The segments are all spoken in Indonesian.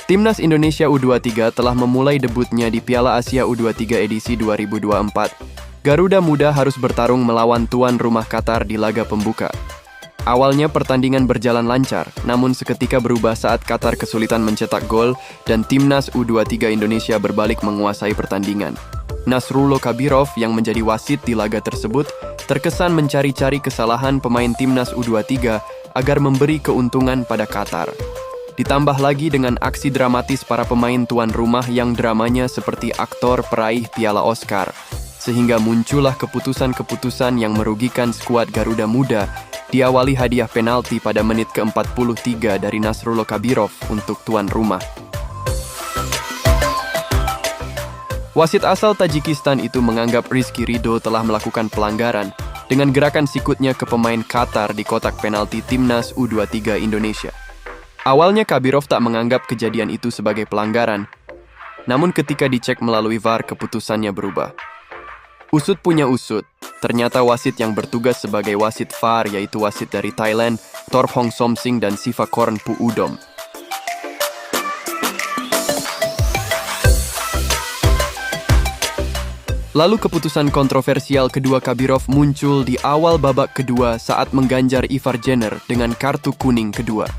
Timnas Indonesia U23 telah memulai debutnya di Piala Asia U23 edisi 2024. Garuda Muda harus bertarung melawan tuan rumah Qatar di laga pembuka. Awalnya pertandingan berjalan lancar, namun seketika berubah saat Qatar kesulitan mencetak gol dan Timnas U23 Indonesia berbalik menguasai pertandingan. Nasrullo Kabirov yang menjadi wasit di laga tersebut terkesan mencari-cari kesalahan pemain Timnas U23 agar memberi keuntungan pada Qatar. Ditambah lagi dengan aksi dramatis para pemain tuan rumah yang dramanya seperti aktor peraih Piala Oscar, sehingga muncullah keputusan-keputusan yang merugikan skuad Garuda Muda, diawali hadiah penalti pada menit ke-43 dari Nasrullo Kabirov untuk tuan rumah. Wasit asal Tajikistan itu menganggap Rizky Ridho telah melakukan pelanggaran dengan gerakan sikutnya ke pemain Qatar di kotak penalti Timnas U23 Indonesia. Awalnya Kabirov tak menganggap kejadian itu sebagai pelanggaran, namun ketika dicek melalui VAR keputusannya berubah. Usut punya usut, ternyata wasit yang bertugas sebagai wasit VAR yaitu wasit dari Thailand, Torhong Somsing dan Sivakorn Puudom. Lalu keputusan kontroversial kedua Kabirov muncul di awal babak kedua saat mengganjar Ivar Jenner dengan kartu kuning kedua.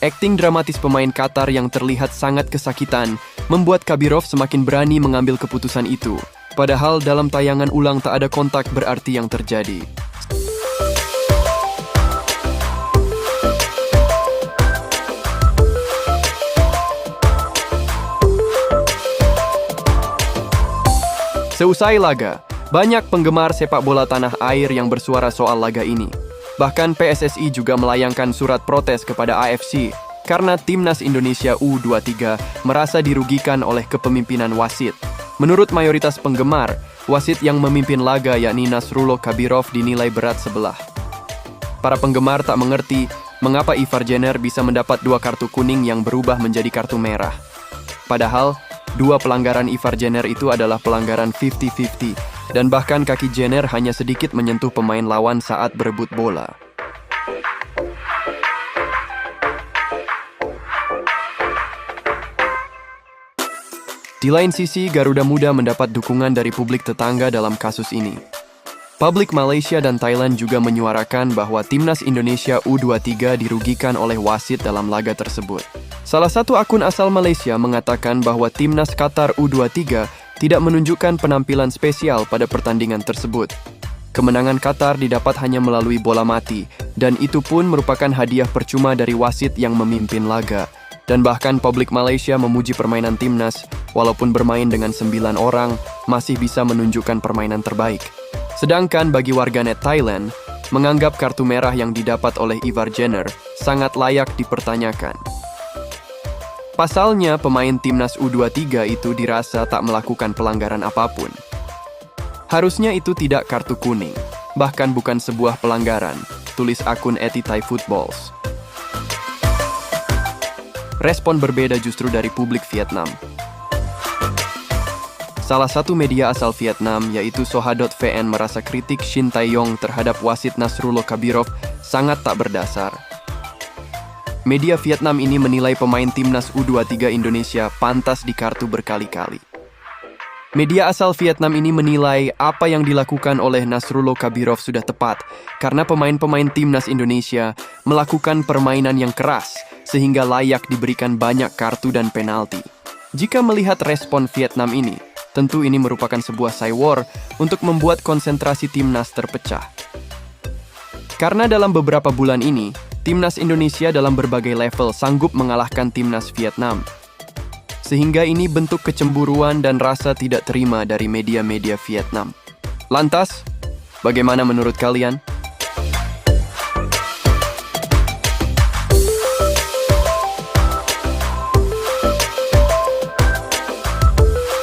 Akting dramatis pemain Qatar yang terlihat sangat kesakitan membuat Kabirov semakin berani mengambil keputusan itu. Padahal dalam tayangan ulang tak ada kontak berarti yang terjadi. Seusai laga, banyak penggemar sepak bola tanah air yang bersuara soal laga ini. Bahkan PSSI juga melayangkan surat protes kepada AFC karena Timnas Indonesia U23 merasa dirugikan oleh kepemimpinan wasit. Menurut mayoritas penggemar, wasit yang memimpin laga yakni Nasrullo Kabirov dinilai berat sebelah. Para penggemar tak mengerti mengapa Ivar Jenner bisa mendapat 2 kartu kuning yang berubah menjadi kartu merah. Padahal, 2 pelanggaran Ivar Jenner itu adalah pelanggaran 50-50. Dan bahkan kaki Jenner hanya sedikit menyentuh pemain lawan saat berebut bola. Di lain sisi, Garuda Muda mendapat dukungan dari publik tetangga dalam kasus ini. Publik Malaysia dan Thailand juga menyuarakan bahwa Timnas Indonesia U23 dirugikan oleh wasit dalam laga tersebut. Salah satu akun asal Malaysia mengatakan bahwa Timnas Qatar U23 tidak menunjukkan penampilan spesial pada pertandingan tersebut. Kemenangan Qatar didapat hanya melalui bola mati, dan itu pun merupakan hadiah percuma dari wasit yang memimpin laga. Dan bahkan publik Malaysia memuji permainan timnas, walaupun bermain dengan 9 orang, masih bisa menunjukkan permainan terbaik. Sedangkan bagi warganet Thailand, menganggap kartu merah yang didapat oleh Ivar Jenner sangat layak dipertanyakan. Pasalnya, pemain Timnas U23 itu dirasa tak melakukan pelanggaran apapun. Harusnya itu tidak kartu kuning, bahkan bukan sebuah pelanggaran, tulis akun @thaifootballs. Respon berbeda justru dari publik Vietnam. Salah satu media asal Vietnam, yaitu Soha.vn merasa kritik Shin Tae-yong terhadap wasit Nasrullo Kabirov sangat tak berdasar. Media Vietnam ini menilai pemain Timnas U23 Indonesia pantas dikartu berkali-kali. Media asal Vietnam ini menilai apa yang dilakukan oleh Nasrullo Kabirov sudah tepat karena pemain-pemain Timnas Indonesia melakukan permainan yang keras sehingga layak diberikan banyak kartu dan penalti. Jika melihat respon Vietnam ini, tentu ini merupakan sebuah cywar untuk membuat konsentrasi Timnas terpecah. Karena dalam beberapa bulan ini, Timnas Indonesia dalam berbagai level sanggup mengalahkan Timnas Vietnam. Sehingga ini bentuk kecemburuan dan rasa tidak terima dari media-media Vietnam. Lantas, bagaimana menurut kalian?